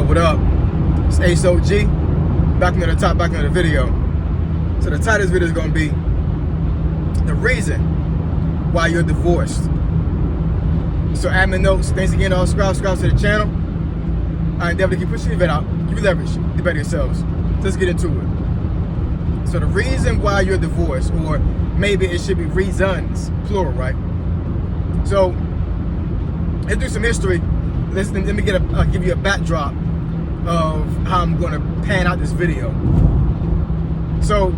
What up? It's Ace OG. Back into the top, back into the video. So the title of this video is going to be the reason why you're divorced. So admin notes, thanks again to all subscribe to the channel. I endeavor to keep pushing the video out. You leverage, debate yourselves. So let's get into it. So the reason why you're divorced, or maybe it should be reasons, plural, right? So let's do some history. Let me give you a backdrop of how I'm going to pan out this video. So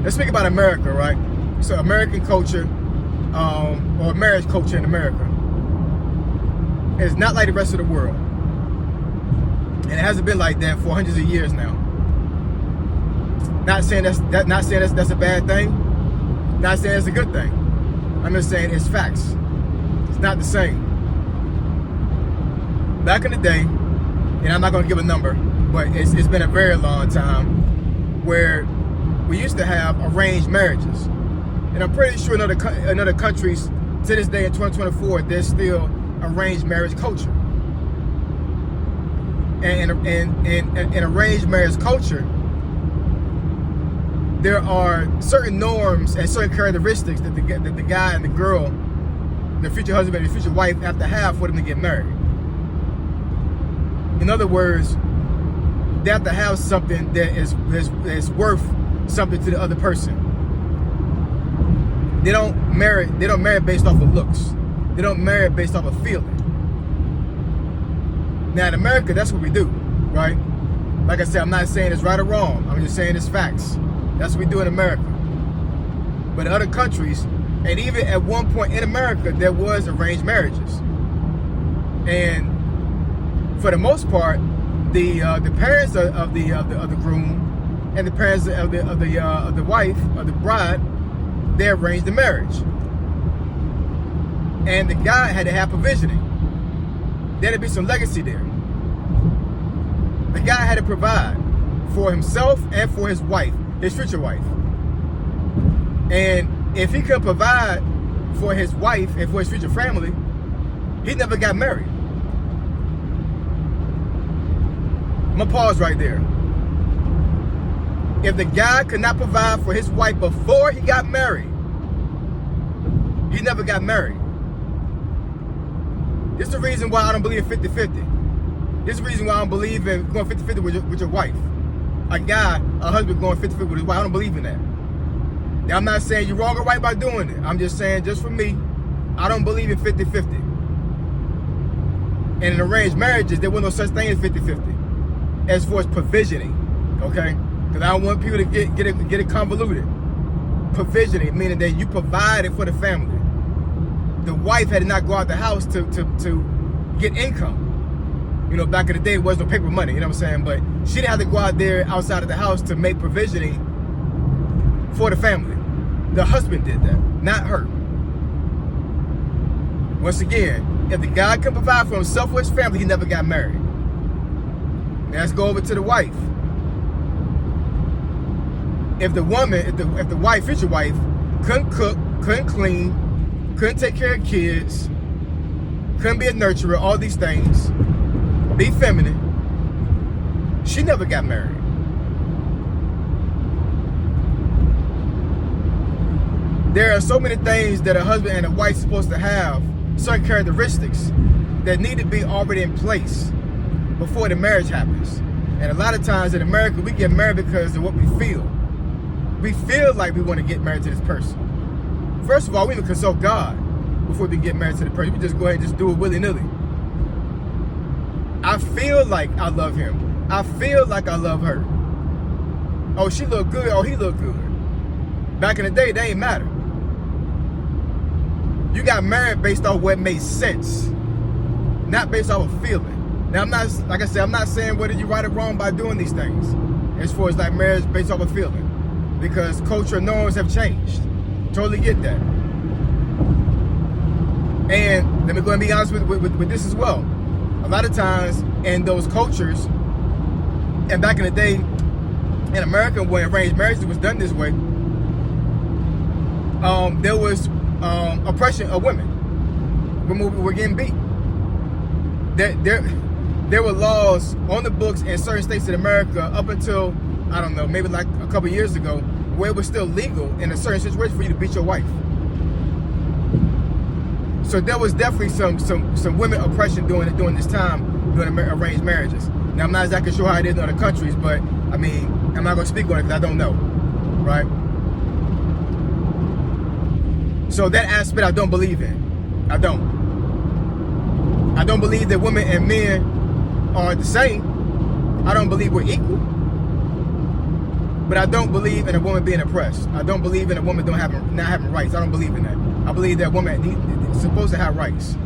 let's speak about America, right? So American culture, or marriage culture in America, is not like the rest of the world, and it hasn't been like that for hundreds of years now. Not saying that's a bad thing. Not saying it's a good thing. I'm just saying it's facts. It's not the same. Back in the day, and I'm not going to give a number, but it's been a very long time where we used to have arranged marriages. And I'm pretty sure in other countries, to this day in 2024, there's still arranged marriage culture. And in arranged marriage culture, there are certain norms and certain characteristics that the guy and the girl, the future husband and the future wife, have to have for them to get married. In other words, they have to have something that is worth something to the other person. They don't marry based off of looks. They don't marry based off of feeling. Now in America, that's what we do, right? Like I said, I'm not saying it's right or wrong. I'm just saying it's facts. That's what we do in America. But in other countries, and even at one point in America, there was arranged marriages. And for the most part, the parents of the groom and the parents of the wife, of the bride, they arranged the marriage. And the guy had to have provisioning. There had to be some legacy there. The guy had to provide for himself and for his wife, his future wife. And if he couldn't provide for his wife and for his future family, he never got married. I'm gonna pause right there. If the guy could not provide for his wife before he got married, he never got married. This is the reason why I don't believe in 50-50. This is the reason why I don't believe in going 50-50 with your wife. A husband going 50-50 with his wife. I don't believe in that. Now, I'm not saying you're wrong or right by doing it. I'm just saying, just for me, I don't believe in 50-50. And in arranged marriages, there was no such thing as 50-50. As far as provisioning, okay? Because I don't want people to get it convoluted. Provisioning, meaning that you provided for the family. The wife had to not go out the house to get income. You know, back in the day, it wasn't no paper money, you know what I'm saying? But she didn't have to go out there outside of the house to make provisioning for the family. The husband did that, not her. Once again, if the guy can provide for himself or his family, he never got married. Now let's go over to the wife. If the woman, if the wife, future wife, couldn't cook, couldn't clean, couldn't take care of kids, couldn't be a nurturer, all these things, be feminine, she never got married. There are so many things that a husband and a wife are supposed to have, certain characteristics that need to be already in place before the marriage happens. And a lot of times in America, we get married because of what we feel. We feel like we want to get married to this person. First of all, we need to consult God before we get married to the person. We just go ahead and just do it willy-nilly. I feel like I love him. I feel like I love her. Oh, she look good. Oh, he look good. Back in the day, they ain't matter. You got married based off what made sense, not based off of feeling. Now, I'm not, like I said, I'm not saying whether you're right or wrong by doing these things as far as like marriage based off of feeling, because culture norms have changed. Totally get that. And let me go and be honest with this as well. A lot of times in those cultures, and back in the day in America when arranged marriage was done this way, there was oppression of women. Women were getting beat. There there were laws on the books in certain states in America up until, I don't know, maybe like a couple years ago, where it was still legal in a certain situation for you to beat your wife. So there was definitely some women oppression during this time, during arranged marriages. Now, I'm not exactly sure how it is in other countries, but I mean, I'm not going to speak on it because I don't know, right? So that aspect I don't believe in. I don't believe that women and men are the same. I don't believe we're equal. But I don't believe in a woman being oppressed. I don't believe in a woman not having rights. I don't believe in that. I believe that woman is supposed to have rights.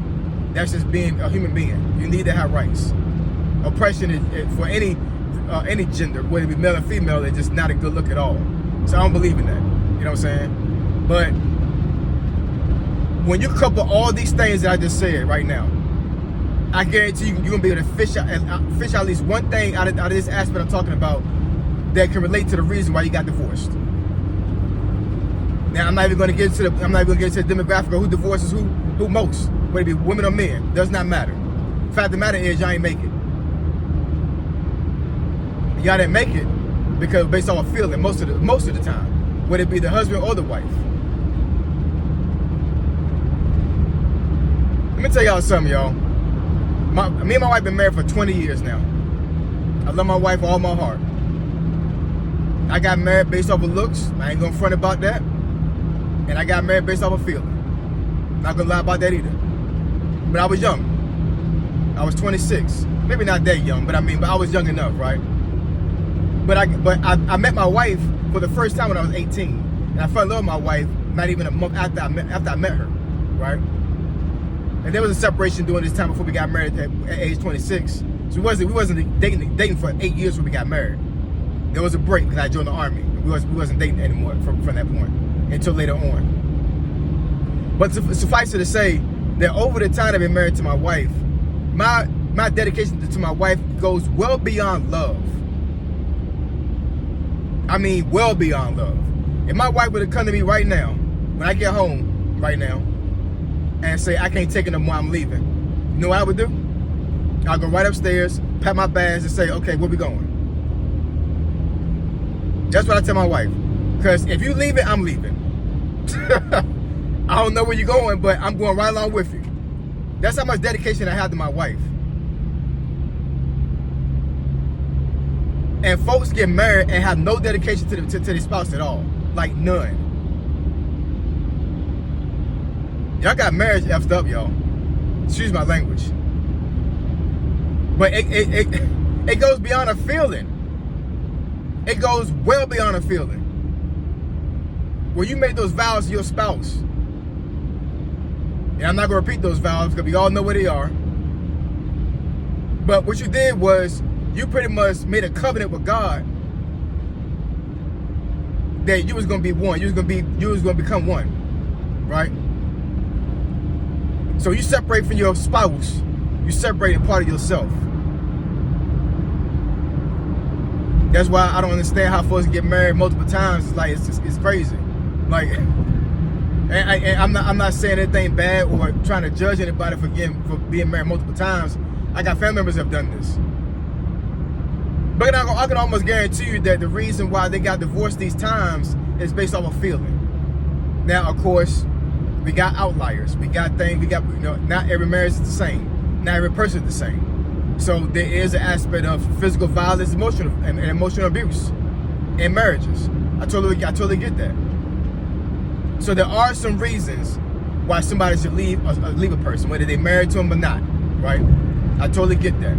That's just being a human being. You need to have rights. Oppression is for any gender, whether it be male or female, it's just not a good look at all. So I don't believe in that. You know what I'm saying? But when you couple all these things that I just said right now, I guarantee you're gonna be able to fish out at least one thing out of this aspect I'm talking about that can relate to the reason why you got divorced. Now I'm not even gonna get into the demographic of who divorces who most, whether it be women or men, does not matter. The fact of the matter is y'all ain't make it. Y'all didn't make it because based on a feeling most of the time, whether it be the husband or the wife. Let me tell y'all something, y'all. Me and my wife been married for 20 years now. I love my wife with all my heart. I got married based off of looks. I ain't gonna front about that. And I got married based off of feeling. Not gonna lie about that either. But I was young. I was 26. Maybe not that young, but I was young enough, right? But I met my wife for the first time when I was 18. And I fell in love with my wife not even a month after I met her, right? And there was a separation during this time before we got married at age 26. So we wasn't dating for 8 years when we got married. There was a break because I joined the army. We wasn't dating anymore from that point until later on. But suffice it to say that over the time I've been married to my wife, my dedication to my wife goes well beyond love. I mean, well beyond love. If my wife were to come to me right now, when I get home right now, and say, I can't take it no more, I'm leaving, you know what I would do? I'll go right upstairs, pack my bags, and say, okay, where we going? That's what I tell my wife. Because if you leave it, I'm leaving. I don't know where you're going, but I'm going right along with you. That's how much dedication I have to my wife. And folks get married and have no dedication to their spouse at all. Like none. Y'all got marriage effed up, y'all. Excuse my language. But it goes beyond a feeling. It goes well beyond a feeling. Where you made those vows to your spouse. And I'm not going to repeat those vows because we all know where they are. But what you did was you pretty much made a covenant with God that you was going to be one. You was going to become one. Right? So you separate from your spouse, you separate a part of yourself. That's why I don't understand how folks get married multiple times. It's like it's crazy. Like, and I'm not saying anything bad or trying to judge anybody for being married multiple times. I got family members that have done this. But I can almost guarantee you that the reason why they got divorced these times is based off of feeling. Now, of course, we got outliers. We got not every marriage is the same. Not every person is the same. So there is an aspect of physical violence, emotional abuse in marriages. I totally get that. So there are some reasons why somebody should leave a person, whether they're married to them or not, right? I totally get that.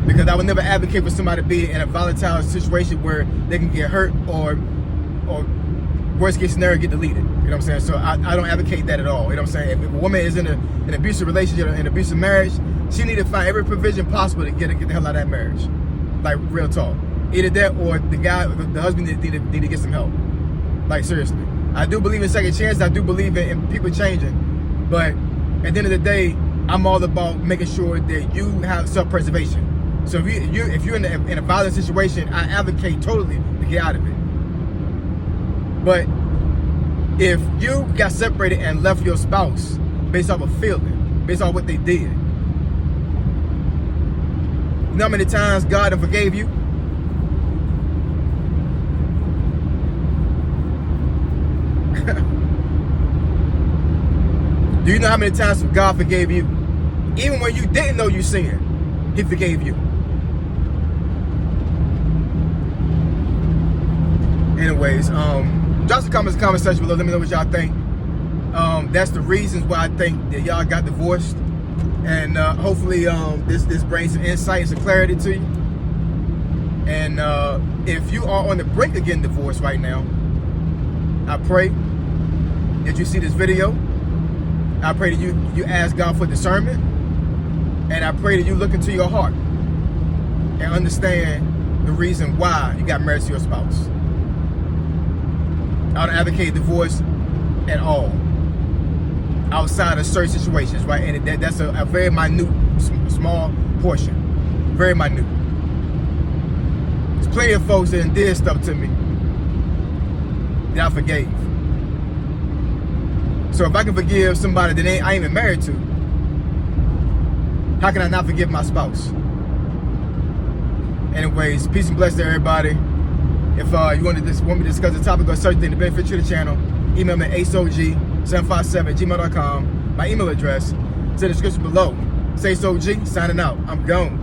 Because I would never advocate for somebody to be in a volatile situation where they can get hurt or worst case scenario, get deleted. You know what I'm saying? So I don't advocate that at all. You know what I'm saying? If a woman is in an abusive relationship, an abusive marriage, she need to find every provision possible to get the hell out of that marriage. Like, real talk. Either that or the husband need to get some help. Like, seriously. I do believe in second chances. I do believe in people changing. But at the end of the day, I'm all about making sure that you have self-preservation. So if you're in a violent situation, I advocate totally to get out of it. But if you got separated and left your spouse based off of feeling, based on what they did, know how many times God have forgave you? Do you know how many times God forgave you? Even when you didn't know you sinned, He forgave you. Anyways, drop some comments in the comment section below. Let me know what y'all think. That's the reasons why I think that y'all got divorced. And hopefully this brings some insight and some clarity to you. And if you are on the brink of getting divorced right now, I pray that you see this video. I pray that you ask God for discernment. And I pray that you look into your heart and understand the reason why you got married to your spouse. I don't advocate divorce at all, outside of certain situations, right? And that's a very minute, small portion, very minute. There's plenty of folks that did stuff to me that I forgave. So if I can forgive somebody that I ain't even married to, how can I not forgive my spouse? Anyways, peace and blessings to everybody. If you want me to discuss the topic or certain thing to benefit you, the channel, email me at aceog757@gmail.com. My email address is in the description below. It's AceOG, signing out. I'm gone.